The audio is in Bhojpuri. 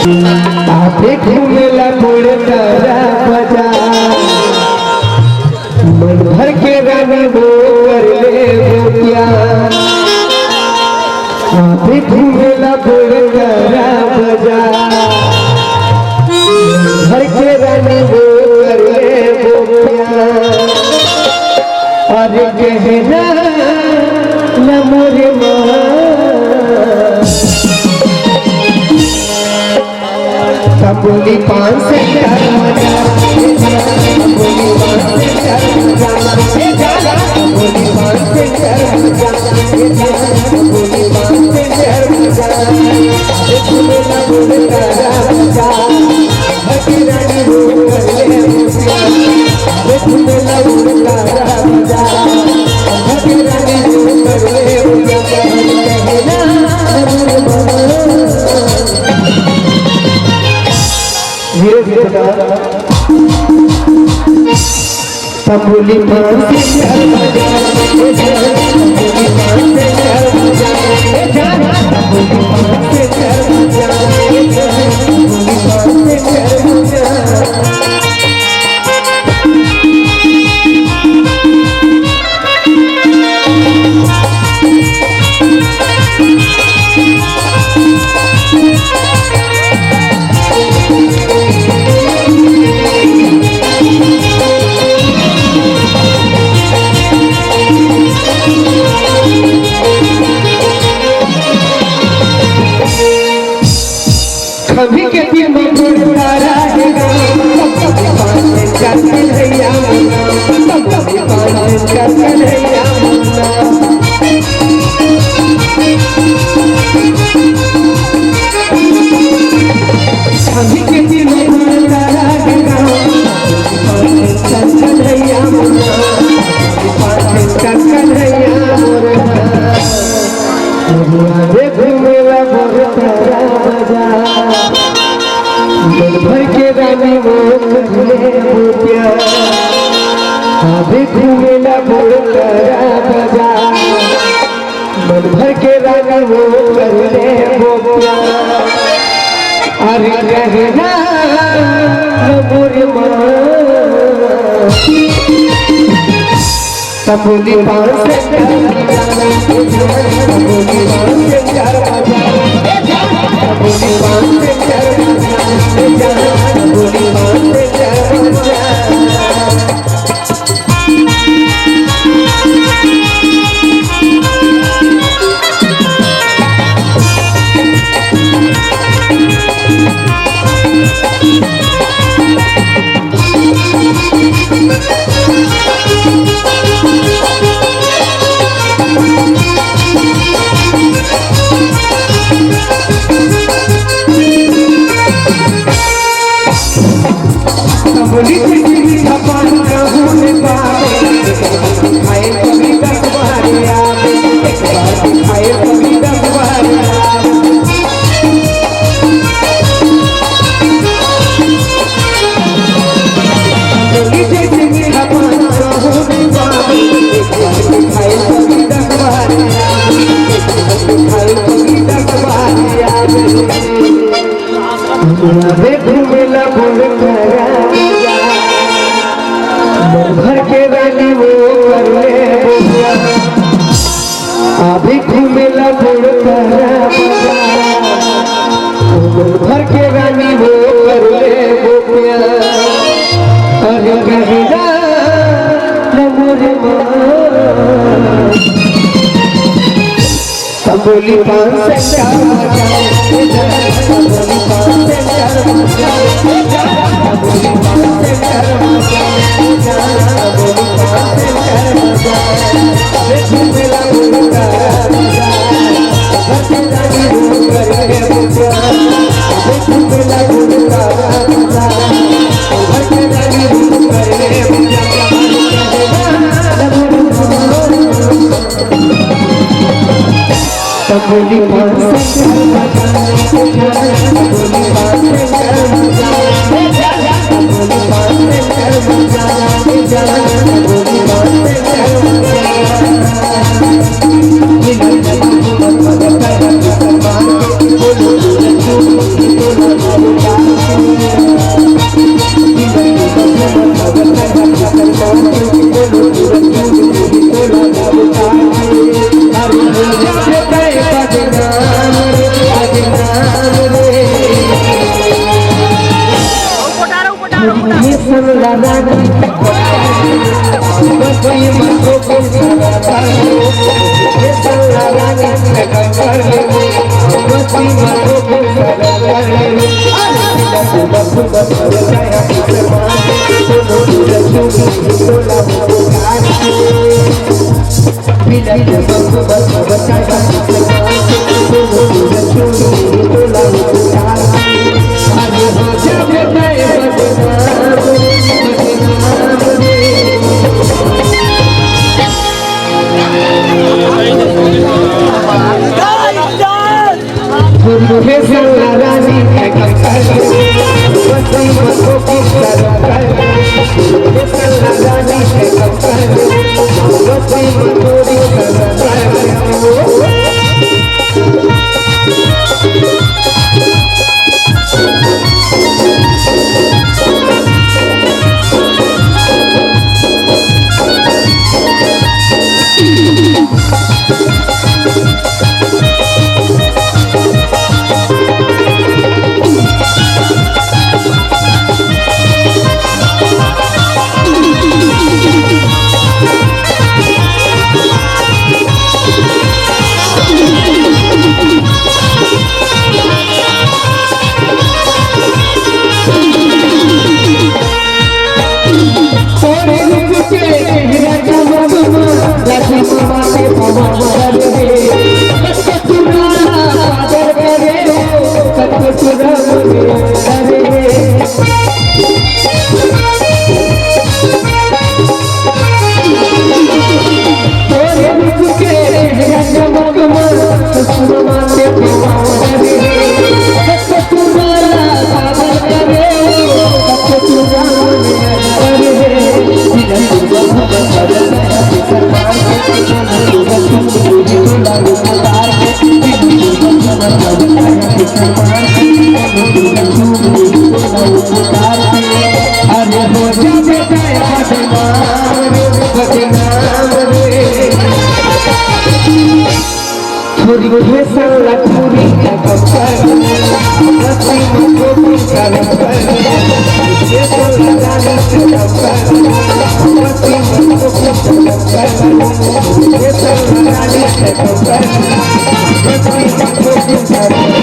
आते घूमेला मोड़ तारा बाजार मन भर के रानी वो कर ले वो प्यार। आते घूमेला मोड़ तारा बाजार भर के रानी वो कर ले वो प्यार। और कहना न मोरे माँ बोली 5 से 4 बोली 5 से 4 बोली 5 से 4 बोली 5 से 4 बोला बोले तारा बजा रानी वो कर ले बोला बोले तारा बजा रानी वो कर ले धीरे धीरे बोली 5 से 4 बोली 5 से 4 बोली 5 से 4 बोली 5 से 4 कभी के दिन में तारा है कभी 5 से 4 कन्हैया मुन्ना कभी 5 से 4 कन्हैया मुन्ना। कभी के दिन में तारा है 5 से 4 कन्हैया मुन्ना 5 से 4 कन्हैया मुन्ना। घूमेला मोर तारा बाजार मन भर के रानी वो ले वो प्यार। अभी घूमेला मोर तारा बाजार मन भर के रानी वो ले वो प्यार। अरे कहना मोर माँ बोली 5 से 4 बोली 5 से 4 बोली 5 से 4 बोली 5 से 4 बोली किसी छपान रहूं पावे खाए कभी 10 बार याद एक बार खाए कभी 10 बार याद। बोली किसी छपान रहूं पावे एक बार खाए कभी 10 बार याद एक बार खाए कभी 10 बार याद। घूमेला बोल तारा मन भर के रानी वो कर ले वो प्यार। अभी घूमेला बोल तारा मन भर के रानी वो कर ले वो प्यार। अरे कहना न मोरे माँ बोली 5 से 4 बोली 5 से 4 बोली 5 से 4 बोली 5 से 4 घूमेला बोल तारा रानी वो कर ले वो प्यार। घूमेला बोल तारा रानी वो कर ले वो प्यार। बोली 5 से 4 बोली 5 से 4 बोली 5 से 4 बोली 5 से 4 बोलो Yes,